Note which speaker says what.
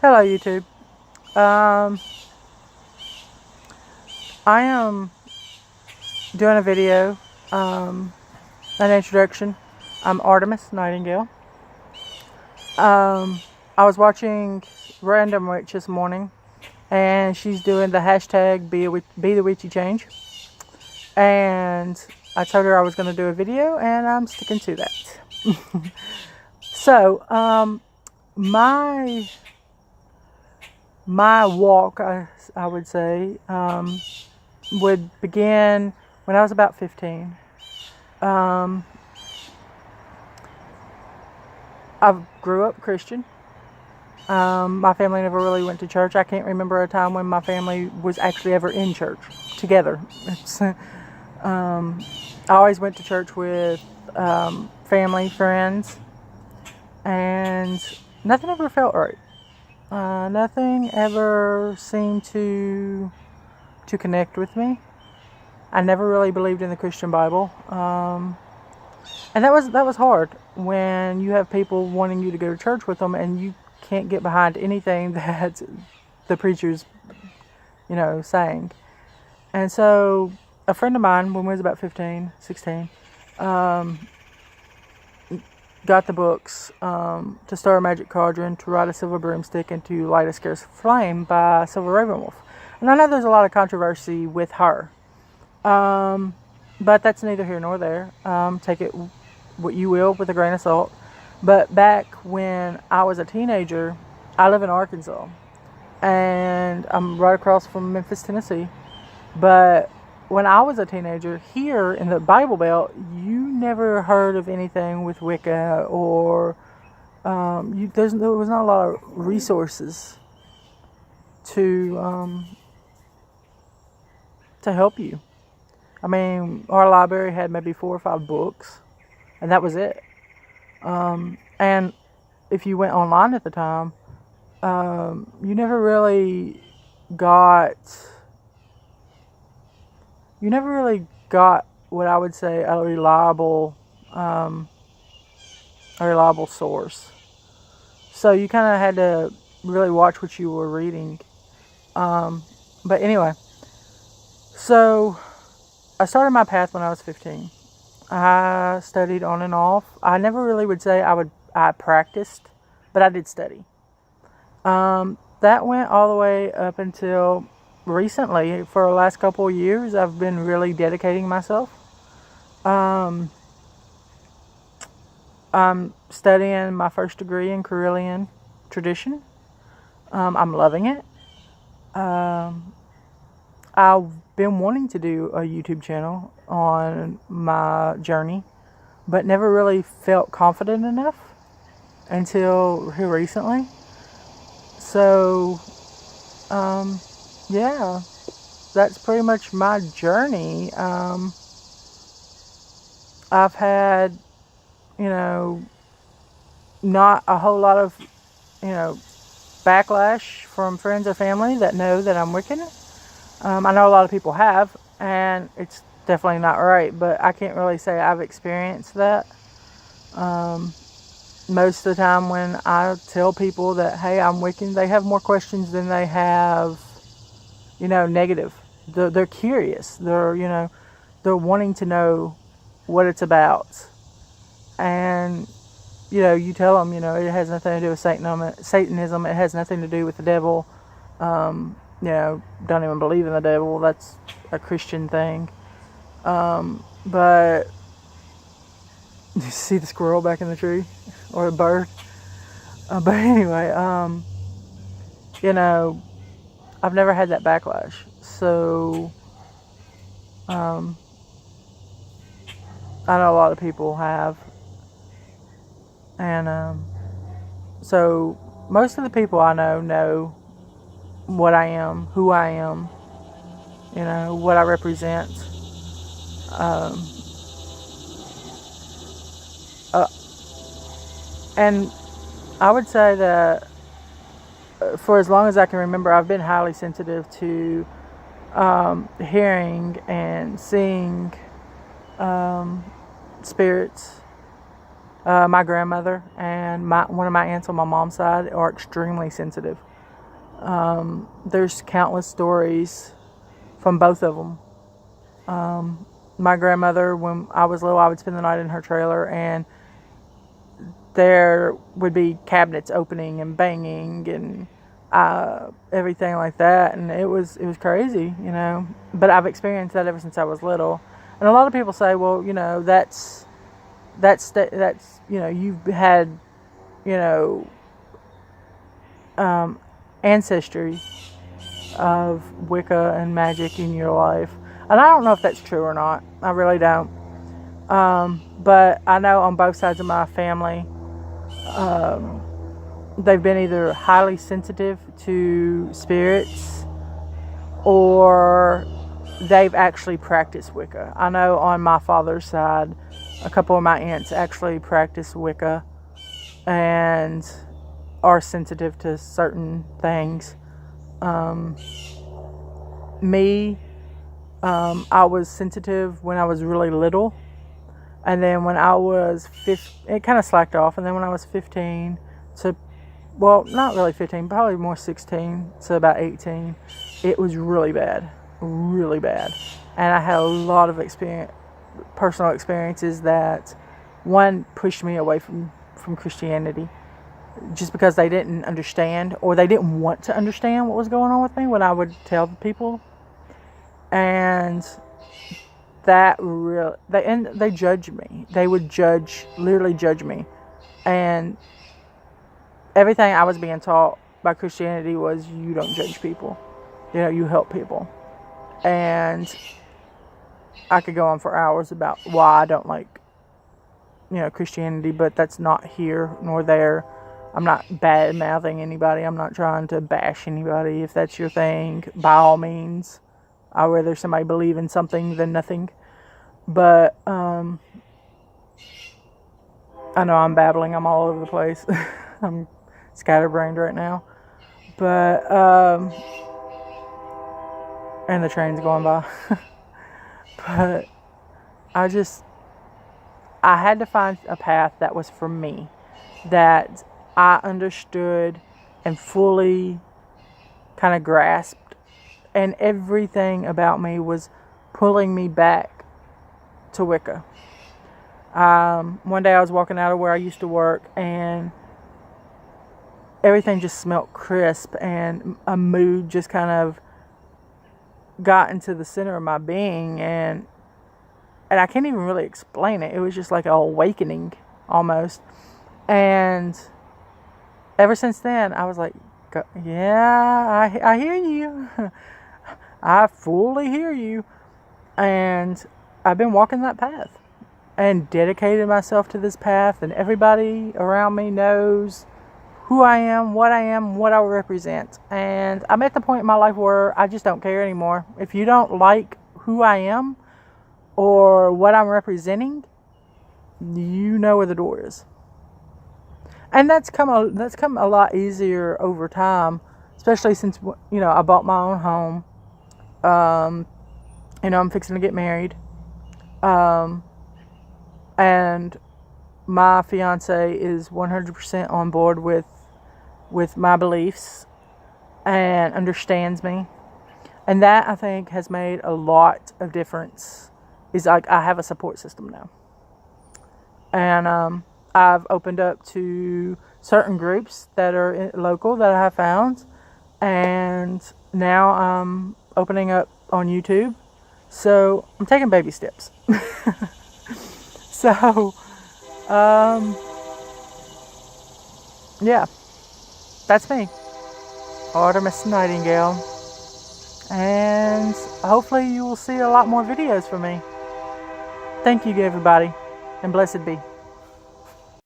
Speaker 1: Hello, YouTube. I am doing a video, an introduction. I'm Artemis Nightingal. I was watching Random Witch this morning, and she's doing the hashtag be the Witchy change. And I told her I was going to do a video, and I'm sticking to that. So, my walk, I would say, would begin when I was about 15. I grew up Christian. My family never really went to church. I can't remember a time when my family was actually ever in church together. I always went to church with family, friends, and nothing ever felt right. Nothing ever seemed to connect with me. I never really believed in the Christian Bible, and that was hard when you have people wanting you to go to church with them and you can't get behind anything that the preacher's, saying. And so a friend of mine, when we was about 15, 16, got the books To Stir a Magic Cauldron, To Ride a Silver Broomstick, and To Light a Scarce Flame by Silver Ravenwolf. And I know there's a lot of controversy with her, but that's neither here nor there. Take it what you will with a grain of salt. But back when I was a teenager, I live in Arkansas, and I'm right across from Memphis, Tennessee. But when I was a teenager, here in the Bible Belt, you never heard of anything with Wicca, or there was not a lot of resources to help you. I mean, our library had maybe 4 or 5 books, and that was it. And if you went online at the time, you never really got what I would say a reliable source. So you kind of had to really watch what you were reading. But anyway, so I started my path when I was 15. I studied on and off. I never really would say I practiced, but I did study. That went all the way up until recently. For the last couple of years, I've been really dedicating myself. I'm studying my first degree in Carillion tradition. I'm loving it. I've been wanting to do a YouTube channel on my journey, but never really felt confident enough until here recently. So, yeah, that's pretty much my journey. I've had, not a whole lot of, backlash from friends or family that know that I'm Wiccan. I know a lot of people have, and it's definitely not right, but I can't really say I've experienced that. Most of the time when I tell people that, hey, I'm Wiccan, they have more questions than they have, negative. They're curious. They're wanting to know what it's about. And, you tell them, it has nothing to do with Satanism. It has nothing to do with the devil. Don't even believe in the devil. That's a Christian thing. But you see the squirrel back in the tree, or a bird. But anyway, I've never had that backlash. So, I know a lot of people have. And, so most of the people I know what I am, who I am, what I represent. And I would say that for as long as I can remember, I've been highly sensitive to hearing and seeing spirits. My grandmother and one of my aunts on my mom's side are extremely sensitive. There's countless stories from both of them. My grandmother, when I was little, I would spend the night in her trailer, and there would be cabinets opening and banging and everything like that, and it was crazy, you know. But I've experienced that ever since I was little. And a lot of people say, well, you know, that's you know, you've had, you know, ancestry of Wicca and magic in your life. And I don't know if that's true or not. I really don't. But I know on both sides of my family, they've been either highly sensitive to spirits or they've actually practiced Wicca. I know on my father's side, a couple of my aunts actually practice Wicca and are sensitive to certain things. I was sensitive when I was really little, and then when I was 15, it kind of slacked off, and then when I was 15 to, well, not really 15, probably more 16 to about 18, it was really bad, and I had a lot of personal experiences that, one, pushed me away from Christianity, just because they didn't understand, or they didn't want to understand what was going on with me when I would tell people. And that really, they judged me. They would literally judge me. And everything I was being taught by Christianity was, you don't judge people. You know, you help people. And I could go on for hours about why I don't like, you know, Christianity, but that's not here nor there. I'm not bad-mouthing anybody. I'm not trying to bash anybody. If that's your thing, by all means. I'd rather somebody believe in something than nothing. But, I know I'm babbling. I'm all over the place. I'm scatterbrained right now. But, and the train's going by. But, I had to find a path that was for me. That I understood and fully kind of grasped. And everything about me was pulling me back to Wicca. One day I was walking out of where I used to work, and everything just smelled crisp, and a mood just kind of got into the center of my being, and I can't even really explain it. It was just like an awakening almost. And ever since then, I was like, yeah, I hear you. I fully hear you. And I've been walking that path and dedicated myself to this path, and everybody around me knows who I am, what I represent. And I'm at the point in my life where I just don't care anymore. If you don't like who I am or what I'm representing, you know where the door is. And that's come a lot easier over time, especially since, you know, I bought my own home. You know, I'm fixing to get married. And my fiance is 100% on board with my beliefs and understands me. And that, I think, has made a lot of difference. Is like I have a support system now. And I've opened up to certain groups that are local that I have found. And now I'm opening up on YouTube. So I'm taking baby steps. So, yeah, that's me, Artemis Nightingal. And hopefully you will see a lot more videos from me. Thank you, everybody, and blessed be.